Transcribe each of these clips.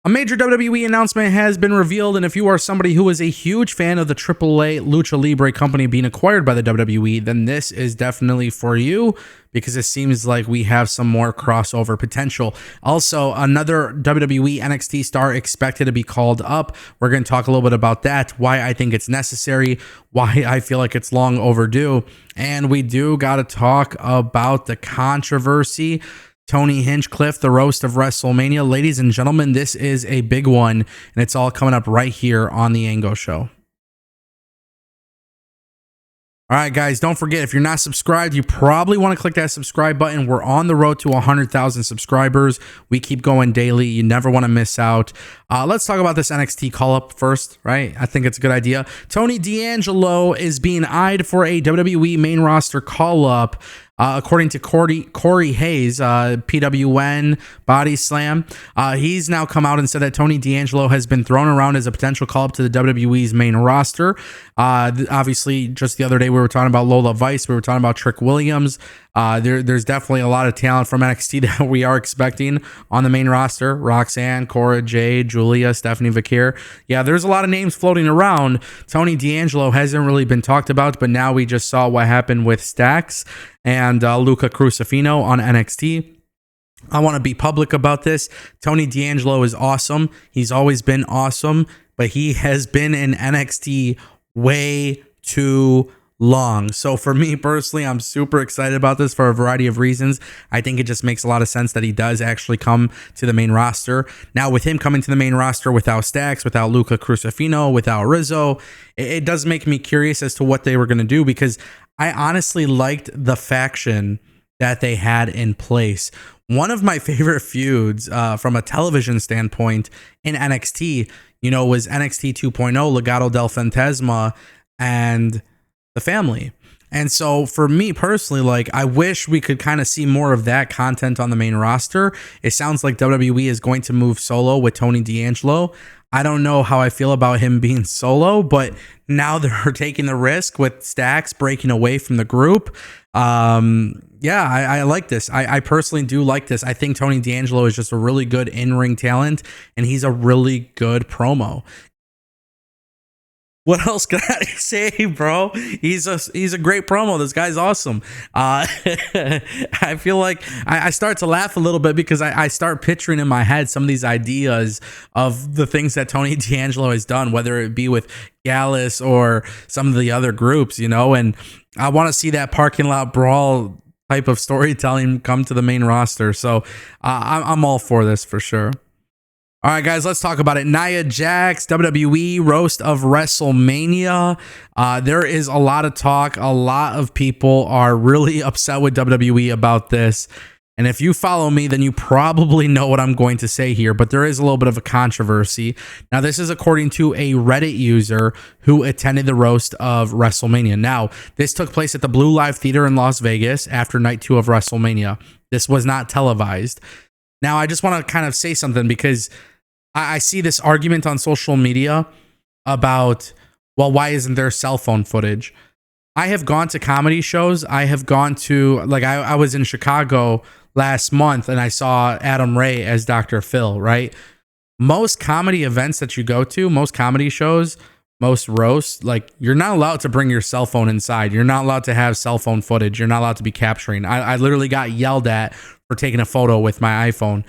A major WWE announcement has been revealed, and if you are somebody who is a huge fan of the AAA Lucha Libre company being acquired by the WWE, then this is definitely for you because it seems like we have some more crossover potential. Also, another WWE NXT star expected to be called up. We're going to talk a little bit about that, why I think it's necessary, why I feel like it's long overdue, and we do got to talk about the controversy. Tony Hinchcliffe, the roast of WrestleMania. Ladies and gentlemen, this is a big one, and it's all coming up right here on the Ango Show. All right, guys, don't forget, if you're not subscribed, you probably want to click that subscribe button. We're on the road to 100,000 subscribers. We keep going daily. You never want to miss out. Let's talk about this NXT call-up first, right? I think it's a good idea. Tony D'Angelo is being eyed for a WWE main roster call-up. According to Corey Hayes, PWN Body Slam, he's now come out and said that Tony D'Angelo has been thrown around as a potential call-up to the WWE's main roster. Obviously, just the other day we were talking about Lola Vice, we were talking about Trick Williams. There's definitely a lot of talent from NXT that we are expecting on the main roster. Roxanne, Cora Jade, Julia, Stephanie Vakir. Yeah, there's a lot of names floating around. Tony D'Angelo hasn't really been talked about, but now we just saw what happened with Stax and Luca Crucifino on NXT. I want to be public about this. Tony D'Angelo is awesome. He's always been awesome, but he has been in NXT way too long. So for me personally, I'm super excited about this for a variety of reasons. I think it just makes a lot of sense that he does actually come to the main roster. Now, with him coming to the main roster without Stax, without Luca Crucifino, without Rizzo, it does make me curious as to what they were going to do, because I honestly liked the faction that they had in place. One of my favorite feuds from a television standpoint in NXT, was NXT 2.0, Legado del Fantasma, and the family. And so for me personally, I wish we could kind of see more of that content on the main roster. It sounds like WWE is going to move solo with Tony D'Angelo. I don't know how I feel about him being solo, but now they're taking the risk with Stax breaking away from the group. I like this. I personally do like this. I think Tony D'Angelo is just a really good in-ring talent, and he's a really good promo. What else can I say, bro? He's a great promo. This guy's awesome. I feel like I start to laugh a little bit because I start picturing in my head some of these ideas of the things that Tony D'Angelo has done, whether it be with Gallus or some of the other groups, and I want to see that parking lot brawl type of storytelling come to the main roster. So I'm all for this for sure. All right, guys, let's talk about it. Nia Jax, WWE roast of WrestleMania. There is a lot of talk. A lot of people are really upset with WWE about this. And if you follow me, then you probably know what I'm going to say here, but there is a little bit of a controversy. Now, this is according to a Reddit user who attended the roast of WrestleMania. Now, this took place at the Blue Live Theater in Las Vegas after night 2 of WrestleMania. This was not televised. Now, I just want to kind of say something because I see this argument on social media about, well, why isn't there cell phone footage? I have gone to comedy shows. I have gone to, I was in Chicago last month and I saw Adam Ray as Dr. Phil, right? Most comedy events that you go to, most comedy shows, most roasts, you're not allowed to bring your cell phone inside. You're not allowed to have cell phone footage. You're not allowed to be capturing. I literally got yelled at for taking a photo with my iPhone.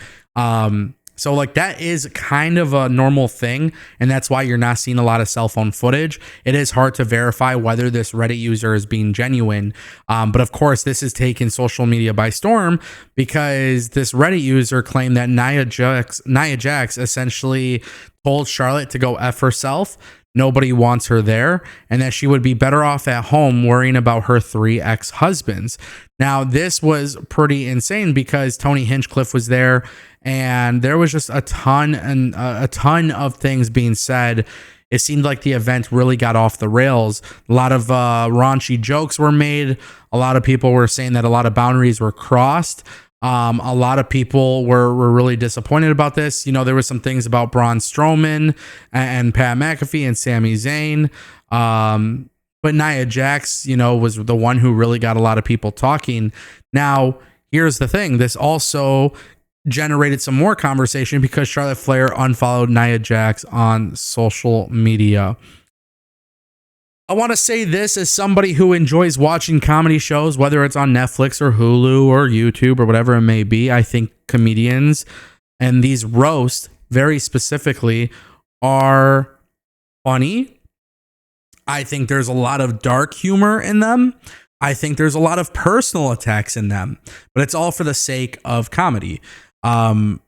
So that is kind of a normal thing, and that's why you're not seeing a lot of cell phone footage. It is hard to verify whether this Reddit user is being genuine. But of course, this is taking social media by storm because this Reddit user claimed that Nia Jax essentially told Charlotte to go F herself. Nobody wants her there, and that she would be better off at home worrying about her 3 ex-husbands. Now, this was pretty insane because Tony Hinchcliffe was there, and there was just a ton of things being said. It seemed like the event really got off the rails. A lot of raunchy jokes were made. A lot of people were saying that a lot of boundaries were crossed. A lot of people were really disappointed about this. There were some things about Braun Strowman and Pat McAfee and Sami Zayn. But Nia Jax, was the one who really got a lot of people talking. Now, here's the thing. This also generated some more conversation because Charlotte Flair unfollowed Nia Jax on social media. I want to say this as somebody who enjoys watching comedy shows, whether it's on Netflix or Hulu or YouTube or whatever it may be. I think comedians and these roasts very specifically are funny. I think there's a lot of dark humor in them. I think there's a lot of personal attacks in them, but it's all for the sake of comedy. I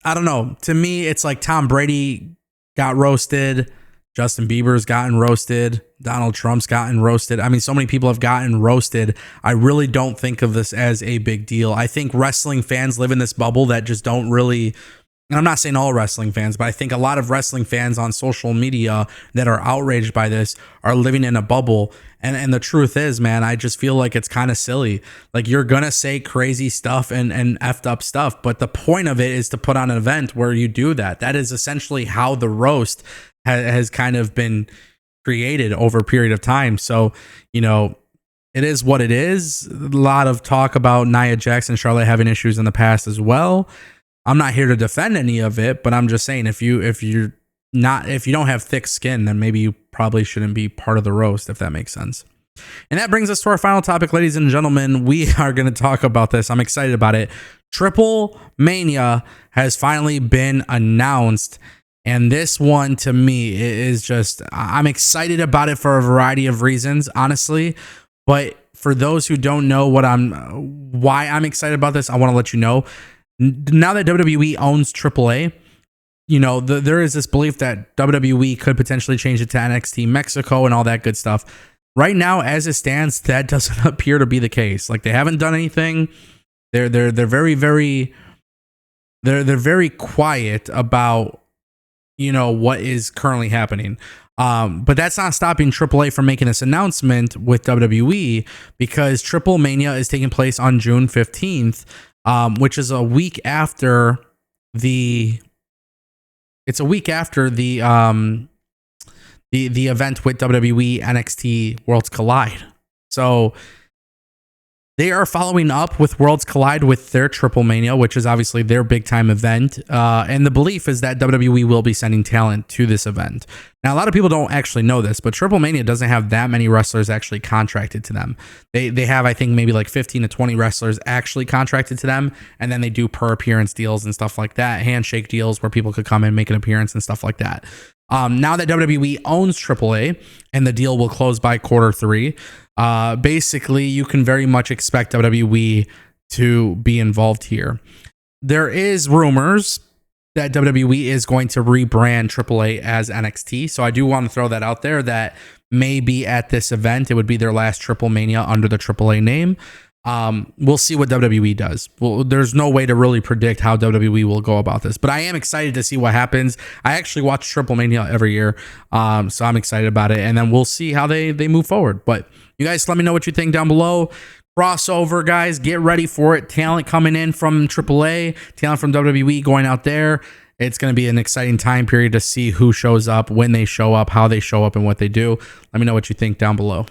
don't know. To me, it's like Tom Brady got roasted. Justin Bieber's gotten roasted. Donald Trump's gotten roasted. I mean, so many people have gotten roasted. I really don't think of this as a big deal. I think wrestling fans live in this bubble that just don't really, and I'm not saying all wrestling fans, but I think a lot of wrestling fans on social media that are outraged by this are living in a bubble. And the truth is, man, I just feel like it's kind of silly. Like, you're going to say crazy stuff and effed up stuff, but the point of it is to put on an event where you do that. That is essentially how the roast has kind of been created over a period of time. So, you know, it is what it is. A lot of talk about Nia Jax and Charlotte having issues in the past as well. I'm not here to defend any of it, but I'm just saying if you don't have thick skin, then maybe you probably shouldn't be part of the roast, if that makes sense. And that brings us to our final topic, ladies and gentlemen. We are going to talk about this. I'm excited about it. Triple Mania has finally been announced. And this one, to me, is just, I'm excited about it for a variety of reasons, honestly. But for those who don't know why I'm excited about this, I want to let you know. Now that WWE owns AAA, you know, there is this belief that WWE could potentially change it to NXT Mexico and all that good stuff. Right now, as it stands, that doesn't appear to be the case. Like, they haven't done anything. They're very, very, they're very quiet about, you know, what is currently happening. But that's not stopping AAA from making this announcement with WWE, because Triple Mania is taking place on June 15th, which is a week after the event with WWE NXT Worlds Collide. So they are following up with Worlds Collide with their Triple Mania, which is obviously their big time event. And the belief is that WWE will be sending talent to this event. Now, a lot of people don't actually know this, but Triple Mania doesn't have that many wrestlers actually contracted to them. They have, I think, maybe like 15 to 20 wrestlers actually contracted to them. And then they do per appearance deals and stuff like that. Handshake deals where people could come and make an appearance and stuff like that. Now that WWE owns AAA and the deal will close by Q3, basically you can very much expect WWE to be involved here. There is rumors that WWE is going to rebrand AAA as NXT. So I do want to throw that out there, that maybe at this event, it would be their last Triple Mania under the AAA name. We'll see what WWE does. Well, there's no way to really predict how WWE will go about this, but I am excited to see what happens. I actually watch Triple Mania every year. So I'm excited about it, and then we'll see how they move forward. But you guys, let me know what you think down below. Crossover, guys, get ready for it. Talent coming in from AAA, talent from WWE going out there. It's going to be an exciting time period to see who shows up, when they show up, how they show up, and what they do. Let me know what you think down below.